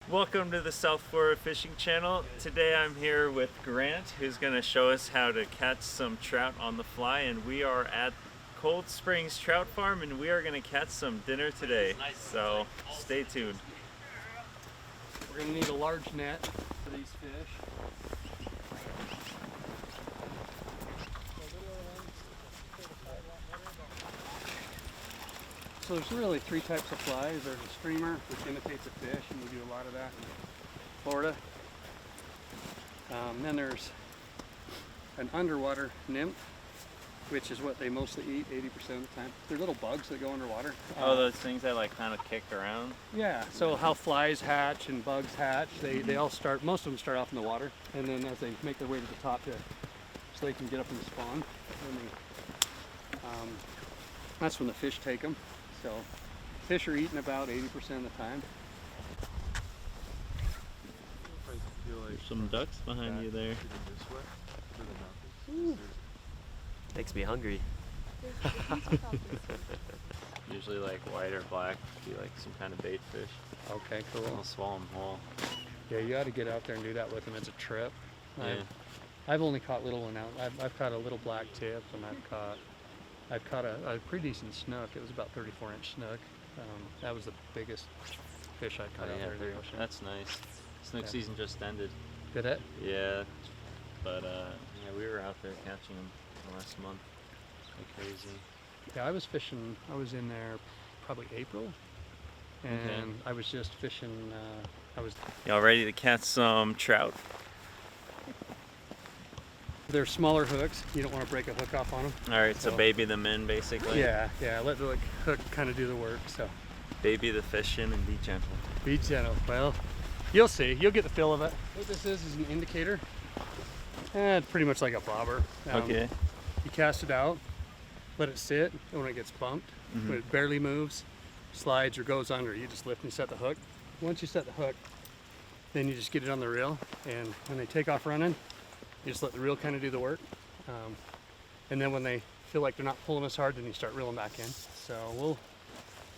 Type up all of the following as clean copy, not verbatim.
Welcome to the South Florida Fishing Channel. Today I'm here with Grant, who's going to show us how to catch some trout on the fly, and we are at Cold Springs Trout Farm and we are going to catch some dinner today, so stay tuned. We're going to need a large net for these fish. So there's really three types of flies. There's a streamer, which imitates a fish, and we do a lot of that in Florida. Then there's an underwater nymph, which is what they mostly eat 80% of the time. They're little bugs that go underwater. Oh, those things that like kind of kick around? Yeah, so how flies hatch and bugs hatch, they all start, most of them start off in the water, and then as they make their way to the top so they can get up and spawn, that's when the fish take them. So fish are eaten about 80% of the time. There's some ducks behind you there. Makes me hungry. Usually like white or black, be like some kind of bait fish. Okay, cool. I'll swallow them whole. Yeah, you ought to get out there and do that with them. It's a trip. Yeah. I've only caught little one out. I've caught a little black tip, and I've caught a pretty decent snook. It was about 34-inch snook. That was the biggest fish I caught out there in the ocean. That's nice. Snook season just ended. Did it? Yeah, but yeah, we were out there catching them last month. Like crazy. Yeah, I was fishing. I was in there probably April, and I was just fishing. Y'all ready to catch some trout? They're smaller hooks. You don't want to break a hook off on them. All right, so baby them in basically. Yeah, let the hook kind of do the work. So baby the fish in and be gentle. Be gentle. Well, you'll see. You'll get the feel of it. What this is an indicator. It's pretty much like a bobber. Okay. You cast it out, let it sit, and when it gets bumped, when it barely moves, slides or goes under, you just lift and set the hook. Once you set the hook, then you just get it on the reel, and when they take off running, you just let the reel kind of do the work. And then when they feel like they're not pulling as hard, then you start reeling back in. So we'll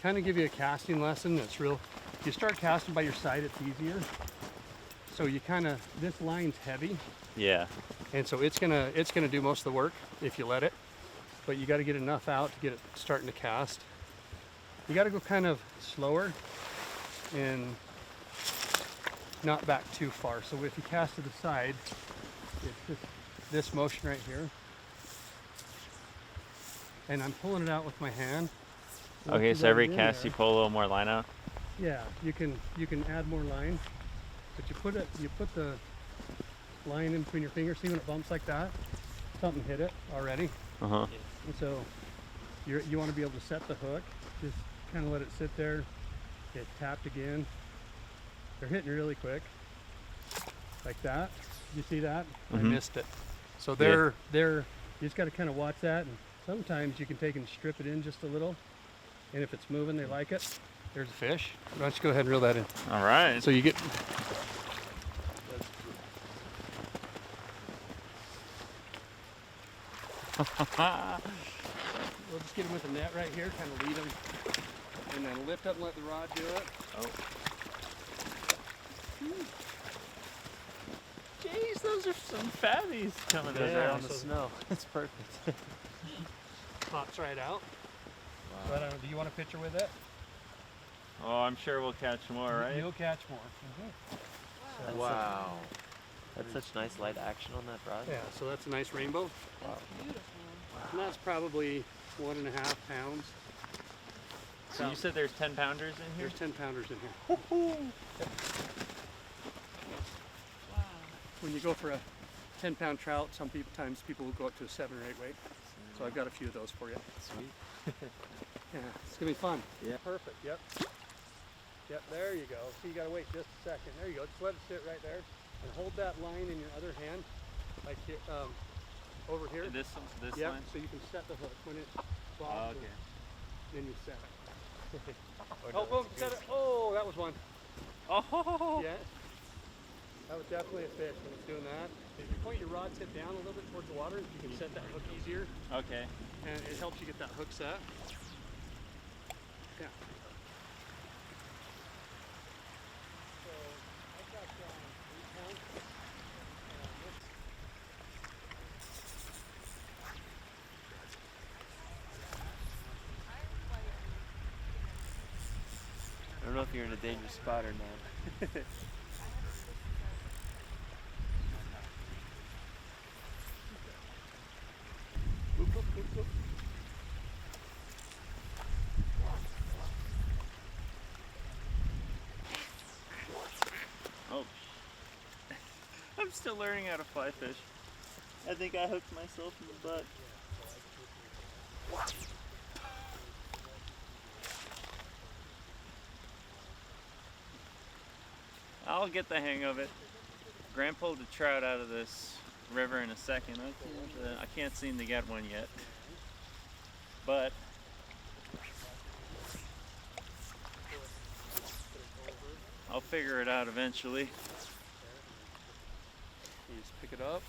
kind of give you a casting lesson that's real. You start casting by your side, it's easier. So you kind of, this line's heavy. Yeah. And so it's gonna do most of the work if you let it. But you got to get enough out to get it starting to cast. You got to go kind of slower and not back too far. So if you cast to the side, it's just this motion right here. And I'm pulling it out with my hand. Okay, so every cast you pull a little more line out? Yeah, you can add more line. But you put the line in between your fingers. See when it bumps like that? Something hit it already. Uh-huh. And so you want to be able to set the hook. Just kind of let it sit there. Get tapped again. They're hitting really quick. Like that. You see that? I missed it. So you just got to kind of watch that, and sometimes you can take and strip it in just a little, and if it's moving, they like it. There's a fish. Why don't you go ahead and reel that in? All right. So you get. We'll just get him with a net right here, kind of lead him, and then lift up and let the rod do it. Oh. Jeez, those are some fatties coming in there on the snow. That's perfect. Pops right out. Wow. But, do you want a picture with it? Oh, I'm sure we'll catch more, right? You'll catch more. That's Wow. That's such nice light action on that rod. Yeah, so that's a nice rainbow. Wow. And that's probably 1.5 pounds. So you said there's 10 pounders in here? There's 10 pounders in here. When you go for a 10-pound trout, sometimes people will go up to a 7 or 8 weight. So I've got a few of those for you. Sweet. Yeah, it's gonna be fun. Yeah. Perfect. Yep. Yep. There you go. So you gotta wait just a second. There you go. Just let it sit right there, and hold that line in your other hand, like here, over here. This yep. line? So you can set the hook when it bobs. Okay. Then you set it. Oh, boom! Set it. Oh, that was one. Oh. Yeah. That was definitely a fish when it's doing that. If you point your rod tip down a little bit towards the water, you can set that hook easier. Okay. And it helps you get that hook set. Yeah. So don't know if you're in a dangerous spot or not. Oh. I'm still learning how to fly fish. I think I hooked myself in the butt. I'll get the hang of it. Grant pulled a trout out of this river in a second. I can't seem to get one yet. But I'll figure it out eventually. You just pick it up.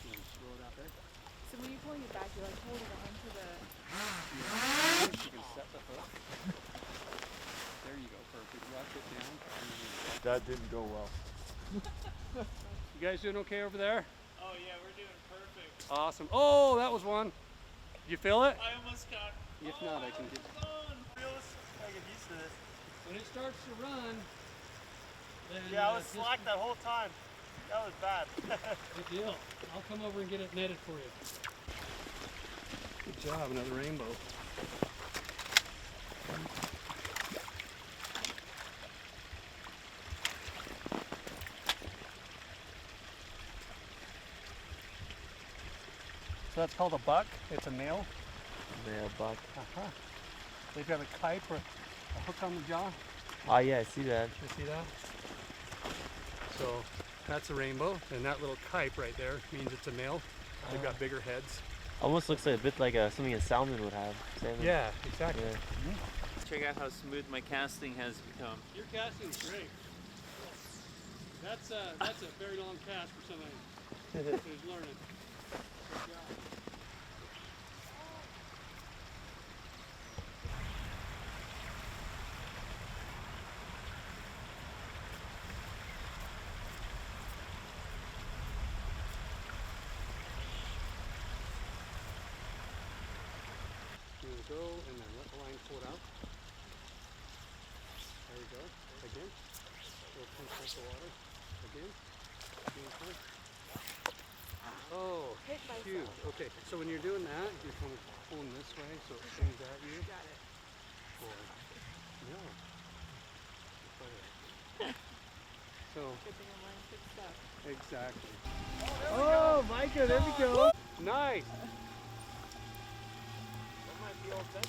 You just throw it out there. So when you're pulling it back, you're like holding on to the... You can set the hook. There you go, perfect. Rock it down. That didn't go well. You guys doing okay over there? Oh yeah, we're doing perfect. Awesome. Oh, that was one. Did you feel it? I almost got. If not, I can get. I get used to this. When it starts to run, then Yeah, I was slack that whole time. That was bad. Good deal. I'll come over and get it netted for you. Good job, another rainbow. So that's called a buck. It's a male. Male buck. Uh-huh. They've got a pipe or a hook on the jaw. Oh yeah, I see that. You see that? So that's a rainbow, and that little kype right there means it's a male. They've got bigger heads. Almost looks like a bit like something a salmon would have. Salmon. Yeah, exactly. Yeah. Check out how smooth my casting has become. Your casting's great. That's a very long cast for somebody who's learning. Good job. Here we go, and then let the line pull it out. There we go. Again. We'll punch out the water. Again. Oh, shoot. Okay, so when you're doing that, you're kind of pulling this way so it swings at you. Got it. Or, no. So, Good thing I'm wearing good stuff. exactly. Oh, Micah, there we go. Nice. Oh, it's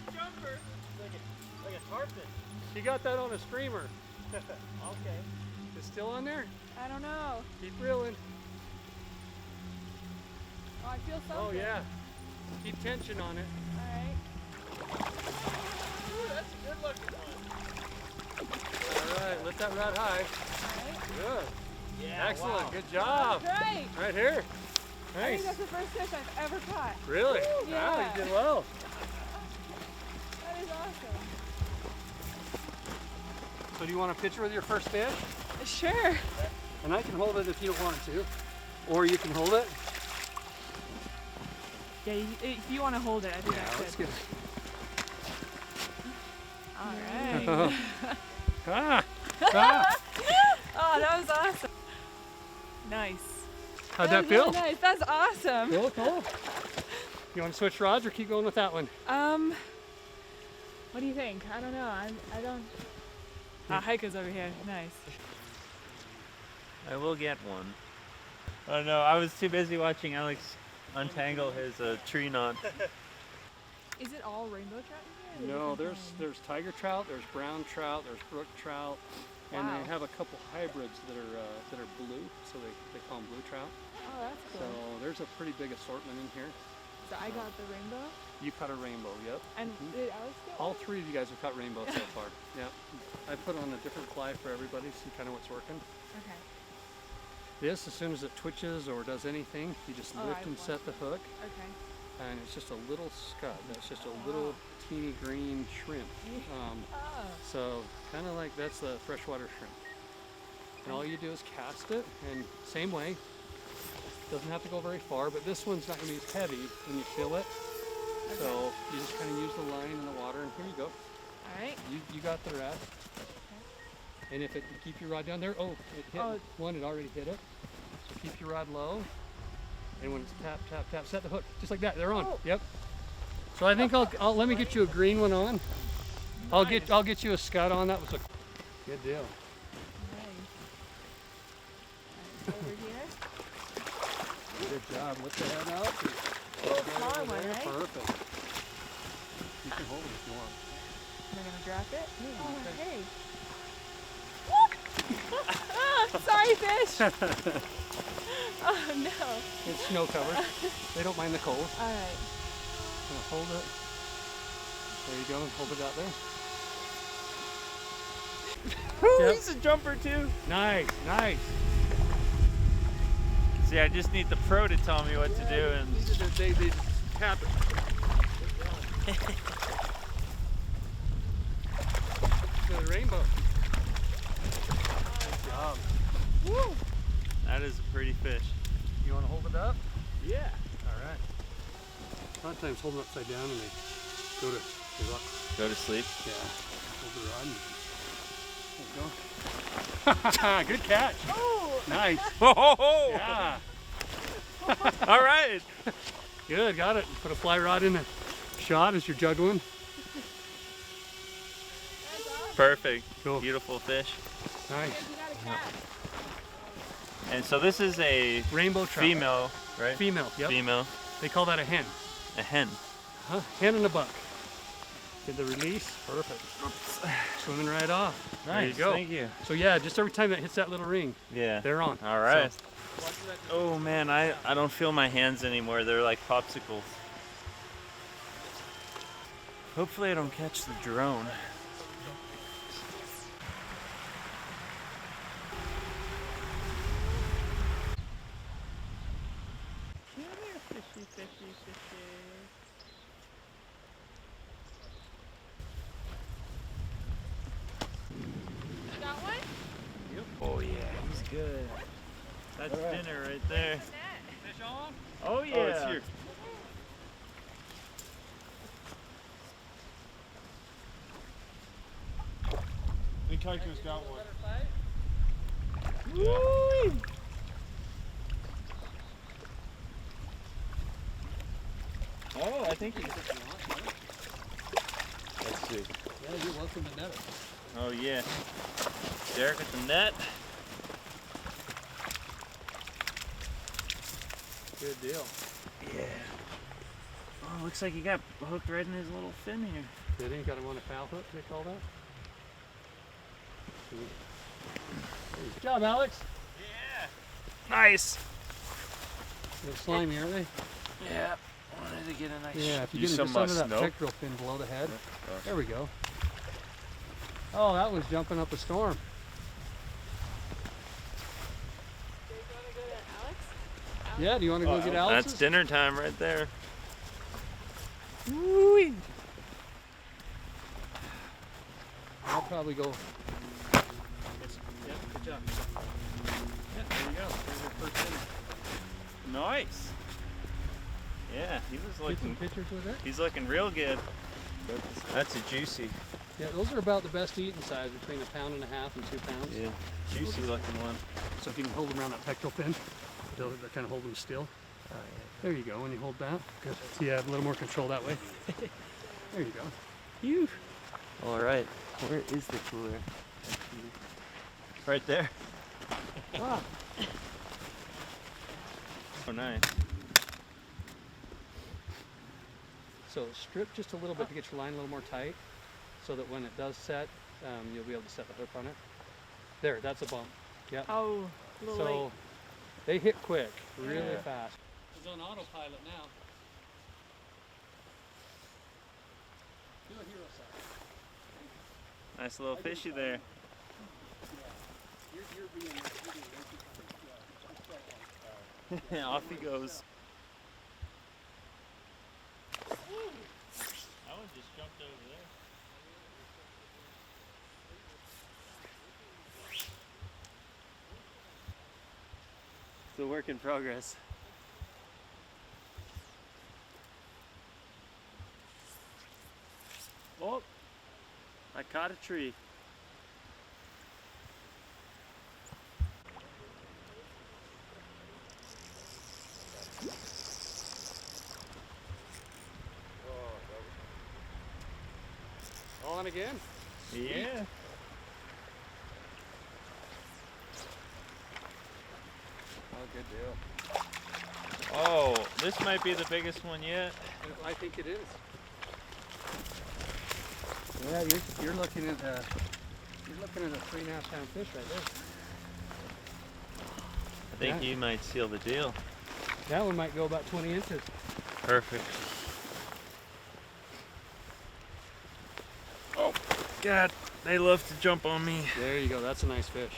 a jumper. Like a tarpon. You got that on a streamer. Okay. It's still on there? I don't know. Keep reeling. Oh, I feel something. Oh, yeah. Keep tension on it. All right. Ooh, that's a good looking one. All right, let that rod high. All right. Good. Yeah. Excellent. Wow. Good job. Great. Right here. I Nice. think that's the first fish I've ever caught. Really? Woo, Wow, yeah. you did well. That is awesome. So do you want a picture with your first fish? Sure. And I can hold it if you don't want to. Or you can hold it. Yeah, if you want to hold it, I think that's let's good. get it. All right. Ah! Ah! Oh, that was awesome. Nice. How'd that feel? Really nice. That's awesome. Cool, cool. You want to switch rods or keep going with that one? What do you think? I don't know. I don't. Ah, Heiko's over here. Nice. I will get one. Oh no, I was too busy watching Alex untangle his tree knot. Is it all rainbow trout in here? or No, different there's tiger trout, there's brown trout, there's brook trout, and Wow. they have a couple hybrids that are blue, so they call them blue trout. kinds? Oh, that's So cool. there's a pretty big assortment in here. So I got the rainbow, You caught a rainbow, yep. and did Alex get All one? three of you guys have caught rainbow so far. Yeah. I put on a different fly for everybody, see kind of what's working. Okay. This, as soon as it twitches or does anything, you just Oh, lift I and want set the hook, Okay. and it's just a little scud. That's just a little teeny green shrimp. Oh. So kind of like that's the freshwater shrimp. And all you do is cast it, and same way. Doesn't have to go very far, but this one's not going to be as heavy when you fill it. So you just kind of use the line in the water, and here you go. All right. You got the rest. And if it keep your rod down there, it hit one, it already hit it. So keep your rod low. And when it's tap, tap, tap, set the hook just like that. They're on. Oh. Yep. So I think I'll let me get you a green one on. Nice. I'll get you a scud on. That was a good deal. Nice. Over here. Good job. Lift the head out. Smaller one, right? Perfect. You can hold it if you want. Am I gonna drop it? Oh, hey. Sorry, fish. Oh no. It's snow covered. They don't mind the cold. All right. Gonna hold it. There you go. Hold it out there. Woo, Yep. he's a jumper too. Nice, nice. See, I just need the pro to tell me what to do, and They tap it. The rainbow. Good job. woo, that is a pretty fish. You want to hold it up? Yeah. All right. A lot of times hold it upside down and they go to give up. Go to sleep. Yeah. Hold the rod. There you go. Good catch. Oh. Nice. Oh, Yeah. all right. Good. Got it. Put a fly rod in the shot as you're juggling. Perfect. Cool. Beautiful fish. Nice. You got a catch. And so this is a Rainbow trout. female, right? Female. Yep. Female. They call that a hen. A hen. Huh? Hen and a buck. Did the release? Perfect. Swimming right off. Nice. There you go. Thank you. So yeah, just every time it hits that little ring, Yeah. they're on. All right. So, Oh man, I don't feel my hands anymore. They're like popsicles. Hopefully I don't catch the drone. Come here, fishy, fishy, fishy. You got one? Oh yeah, he's good. That's dinner right there. fish on? Oh yeah. Oh, it's here. I think Kaiko's got one. Woo! Oh, I think he's. Let's see. Yeah, you're welcome to net it. Oh yeah. Derek at the net. Good deal. Yeah. Oh, looks like he got hooked right in his little fin here. Did he? Got him on a foul hook, they call that? Good job, Alex. Nice. They're slimy, aren't they? Yeah. Wanted to get a nice. Yeah, if you use get them some just under that snow. pectoral fin below the head. There we go. Oh, that was jumping up a storm. Do you want to go to Alex? Yeah, do you want to go get Alex's? That's dinner time right there. Woo! I'll probably go. Yeah, good job. Yeah, there you go. There's your first dinner. Nice. Yeah, he was Get some looking. pictures with it. He's looking real good. That's a juicy. Yeah, those are about the best eating size, between 1.5 pounds and 2 pounds. Yeah, juicy looking one. So if you can hold them around that pectoral fin, they'll kind of hold them still. There you go. When you hold that, good. So you have a little more control that way. There you go. You. All right. Where is the cooler? Right there. Ah, Oh, nice. so strip just a little bit to get your line a little more tight, so that when it does set, you'll be able to set the hook on it. There, that's a bump. Yep. Oh, a little So late. they hit quick, really Yeah. fast. It's on autopilot now. Do a hero side. Nice little fishy there. You're being way Off he goes. That one just jumped over there. It's a work in progress. Oh, got a tree. On again? Yeah. Oh, good deal. Oh, this might be the biggest one yet. I think it is. Yeah, you're looking at a 3.5 pound fish right there. I think Yeah. you might seal the deal. That one might go about 20 inches. Perfect. Oh, God, they love to jump on me. There you go. That's a nice fish.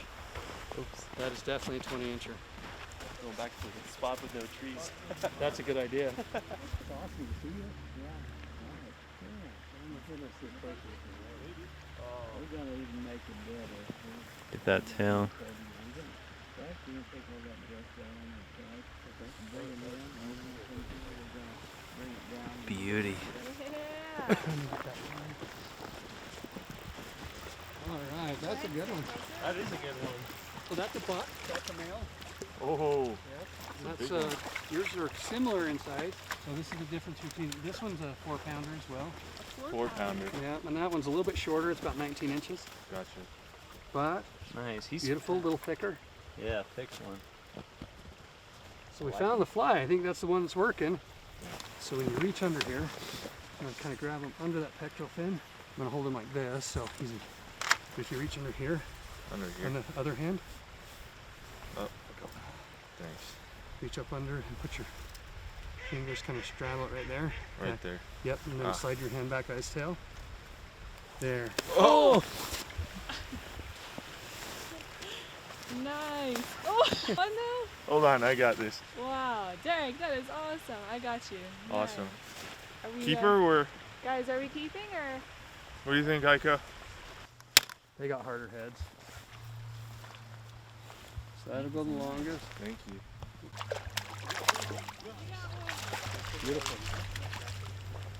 Oops. That is definitely a 20 incher. Going back to the spot with no trees. That's a good idea. Get that tail. Beauty. Yeah. All right, that's a good one. That is a good one. So that's a buck. That's a male. Oh. That's yours are similar in size. So this is the difference between this one's a 4-pounder as well. 4-pounder. Yeah, and that one's a little bit shorter. It's about 19 inches. Gotcha. But Nice. He's beautiful, a little thicker. Yeah, thick one. So we found the fly. I think that's the one that's working. So when you reach under here, I'm gonna kind of grab him under that pectoral fin. I'm gonna hold him like this, so he's. If you reach under here, Under here. on the other hand, Oh, thanks. reach up under and put your fingers kind of straddle it right there. Right there. Yep, and then Ah. slide your hand back by his tail. There. Oh! Nice. Oh no. Hold on, I got this. Wow, Derek, that is awesome. I got you. Awesome. Nice. Are we, Keeper or guys, are we keeping or? what do you think, Heiko? They got harder heads. So that'll go the longest. Thank you. Beautiful.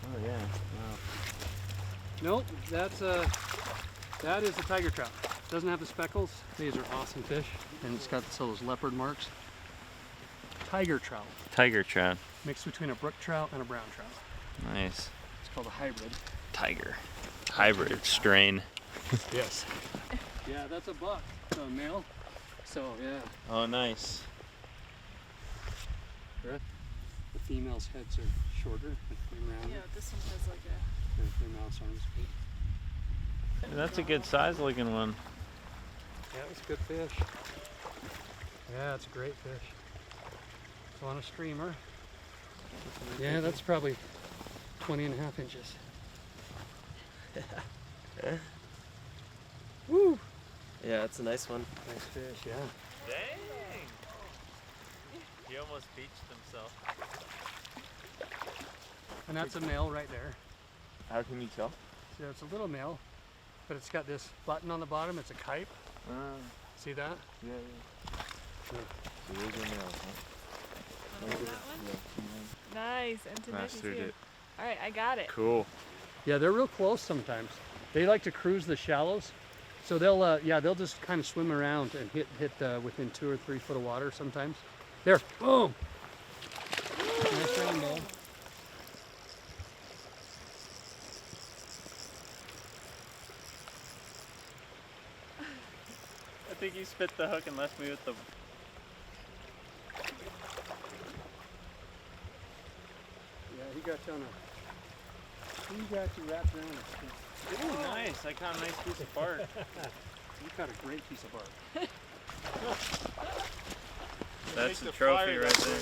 Oh yeah. Wow. Nope, that is a tiger trout. Doesn't have the speckles. These are awesome fish, and it's got those leopard marks. Tiger trout, Tiger trout. mixed between a brook trout and a brown trout. Nice. It's called a hybrid. Tiger. Hybrid strain. Yes. Yeah, that's a buck, so a male. So yeah, Oh, nice. the females' heads are shorter, like round. Yeah, this one has like a. The mouse arms big. That's a good size looking one. Yeah, it's a good fish. Yeah, it's a great fish. So on a streamer. Yeah, that's probably 20.5 inches. Woo! Yeah, it's a nice one. Nice fish, yeah. Dang! He almost beached himself. And that's a male right there. How can you tell? So it's a little male, but it's got this button on the bottom. It's a kype. See that? Yeah, yeah. So those are males, huh? That one? Nice. And to Mastered it. All right, I got it. Cool. Yeah, they're real close sometimes. They like to cruise the shallows. So they'll just kind of swim around and hit within 2 or 3 foot of water sometimes. There, boom! Nice round ball. I think he spit the hook and left me with the. Yeah, he got you on a. He got you wrapped around a stick. Ooh, nice. I caught a nice piece of bark. You caught a great piece of bark. That's the trophy right there.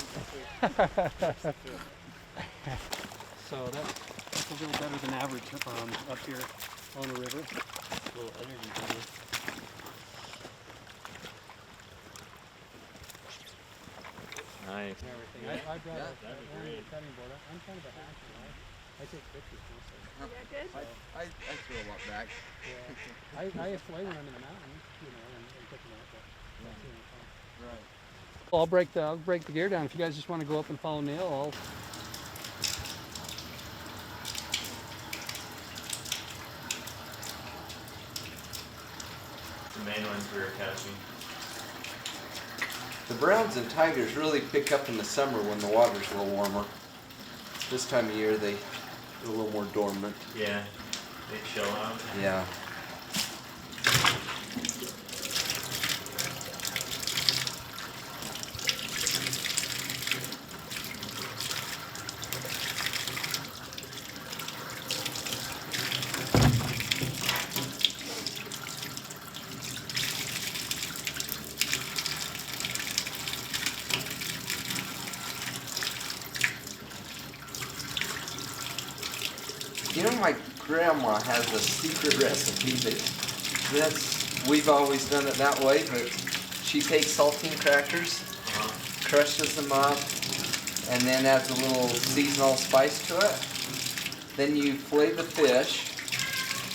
So that's a little better than average up here on the river. A little energy drink. Nice. And everything. I brought a cutting board. I'm kind of a hacker. I take pictures too. So. Is that good? I throw a lot back. Yeah. I fillet when I'm in the mountains, and pick them up. But Right. I'll break the gear down. If you guys just want to go up and follow Neil, I'll. the main ones we were catching. The browns and tigers really pick up in the summer when the water's a little warmer. This time of year they're a little more dormant. Yeah, they chill out. Yeah. You know, my grandma has a secret recipe we've always done it that way, but she takes saltine crackers, crushes them up, and then adds a little seasonal spice to it. Then you fillet the fish,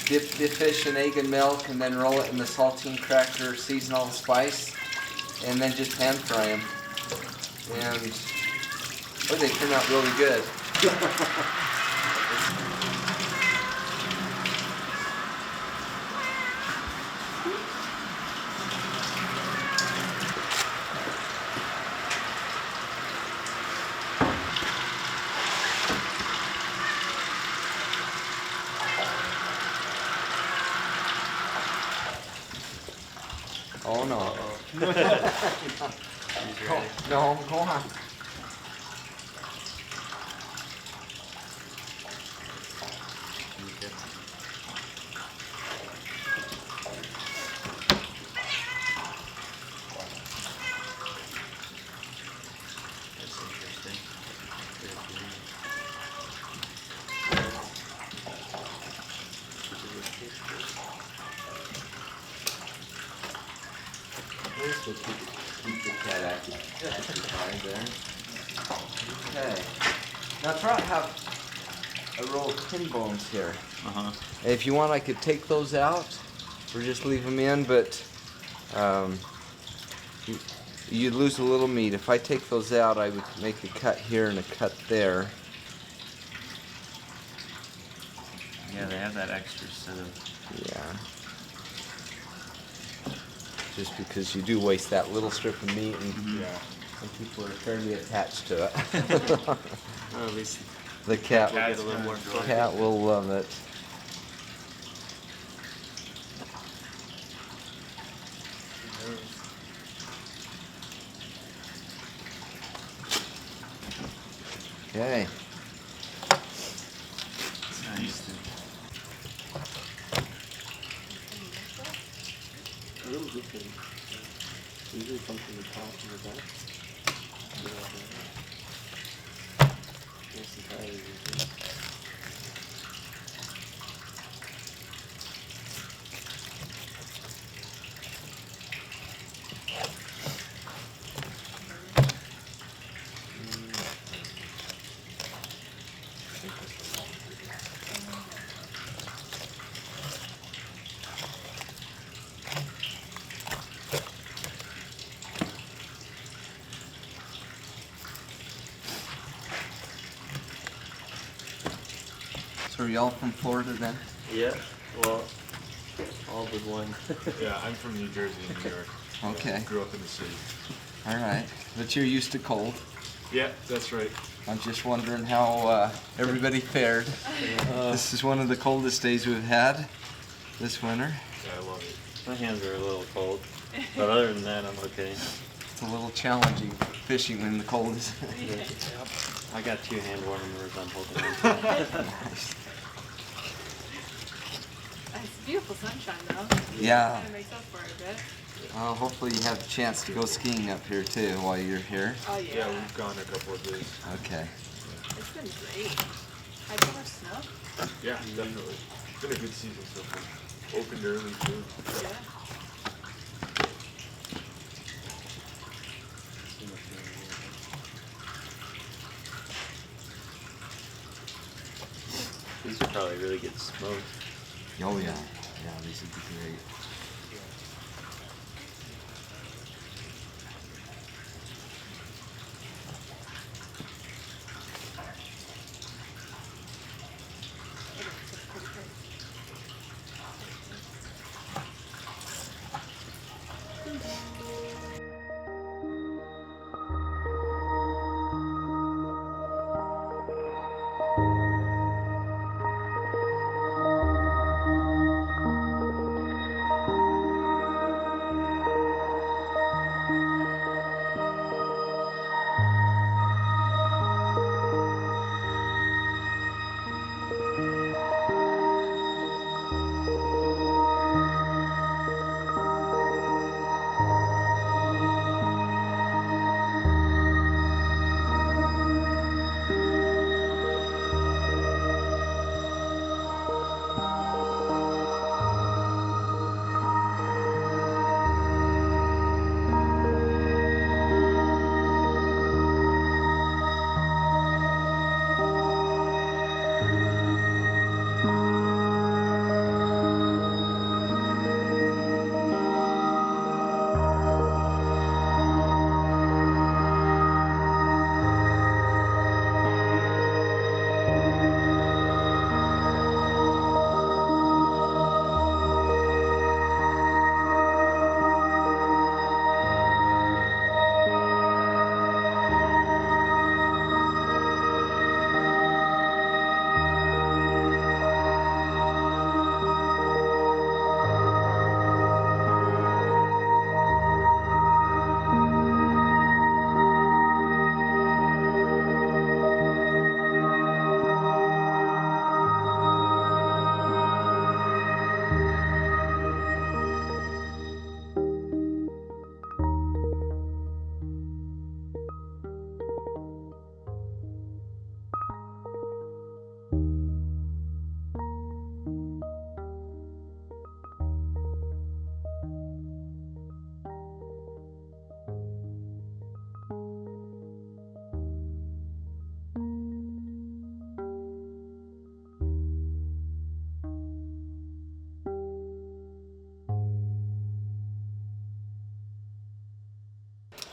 dip the fish in egg and milk, and then roll it in the saltine cracker seasonal spice, and then just pan fry them. And boy, they turn out really good. Oh no. No, go on. That's interesting. This will keep the cat occupied there. Okay. Now Trout have a row of pin bones here. If you want, I could take those out or just leave them in, but you'd lose a little meat. If I take those out, I would make a cut here and a cut there. Yeah, they have that extra set of. Yeah. Just because you do waste that little strip of meat, and some people are fairly attached to it. Well, at least The cat, we'll get a little more fun. cat will love it. Okay. Nice. A little different. Usually comes from the top and the back. That's entirely different. So are y'all from Florida then? Yeah, well, all but one. Yeah, I'm from New Jersey and New York. Okay. Grew up in the city. All right. But you're used to cold. Yeah, that's right. I'm just wondering how everybody fared. This is one of the coldest days we've had this winter. Yeah, I love it. My hands are a little cold, but other than that, I'm okay. It's a little challenging fishing when the cold is. I got 2 hand warmers I'm holding on to. Nice. It's beautiful sunshine though. Yeah. Kind of makes up for it a bit. Hopefully you have a chance to go skiing up here too while you're here. Oh yeah. Yeah, we've gone a couple of days. Okay. It's been great. Had so much snow. Yeah, definitely. It's been a good season so far. Opened early too. Yeah. These would probably really get smoked. Oh yeah. Yeah, these would be great.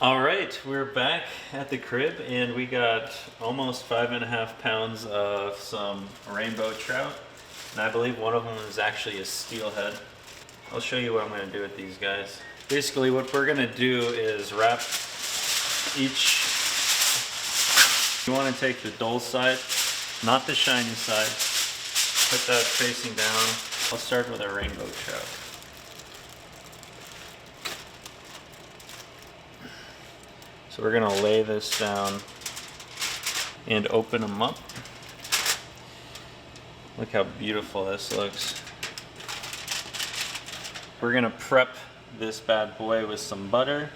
All right, we're back at the crib and we got almost 5.5 pounds of some rainbow trout. And I believe one of them is actually a steelhead. I'll show you what I'm gonna do with these guys. Basically what we're gonna do is wrap each, you wanna take the dull side, not the shiny side. Put that facing down. I'll start with a rainbow trout. So we're gonna lay this down and open them up. Look how beautiful this looks. We're gonna prep this bad boy with some butter.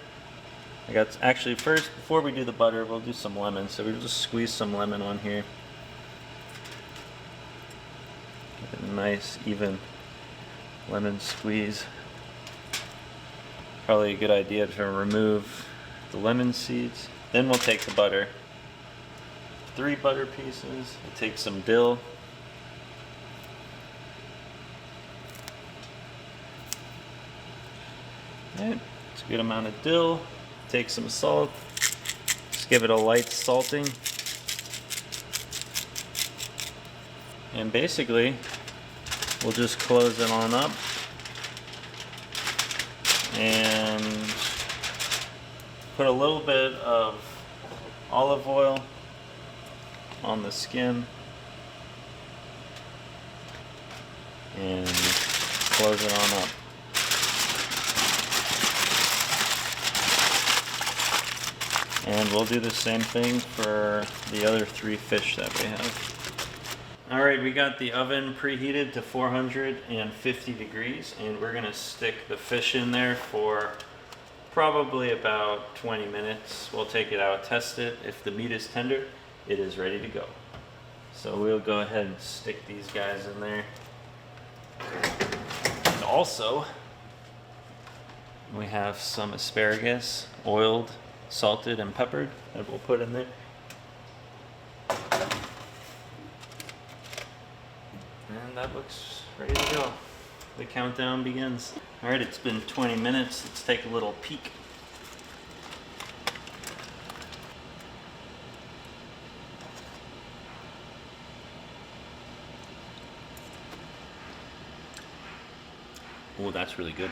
Actually first, before we do the butter, we'll do some lemon. So we'll just squeeze some lemon on here. Get a nice, even lemon squeeze. Probably a good idea to remove the lemon seeds. Then we'll take the butter. 3 butter pieces. We'll take some dill. Alright, it's a good amount of dill. Take some salt. Just give it a light salting. And basically, we'll just close it on up. And put a little bit of olive oil on the skin and close it on up. And we'll do the same thing for the other 3 fish that we have. Alright, we got the oven preheated to 450 degrees and we're gonna stick the fish in there for probably about 20 minutes. We'll take it out, test it. If the meat is tender, it is ready to go. So we'll go ahead and stick these guys in there. And also, we have some asparagus, oiled, salted, and peppered that we'll put in there. And that looks ready to go. The countdown begins. All right, it's been 20 minutes. Let's take a little peek. Oh, that's really good.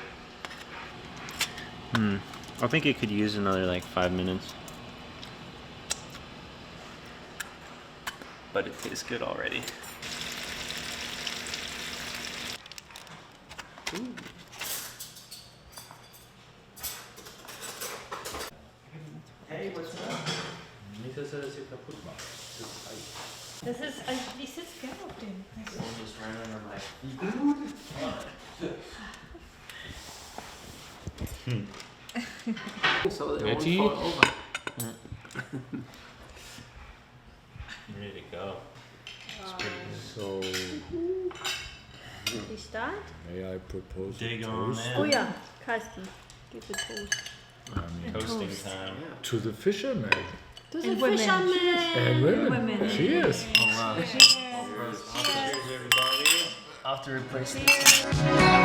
I think it could use another like 5 minutes. But it tastes good already. Ooh. Hey, what's up? Nicht, dass er das hier kaputt macht. Das ist Eis. Das ist, ich sitze gerne auf dem. Just right under my So they Ready? won't fall over. Ready to go. So, Die start? may I propose Dig a on toast in. Oh ja, Carsten, give the toast. Toasting time. to the fisherman To the And women. fisherman. and women? Women. Cheers! Cheers, everybody. I'll have to replace this.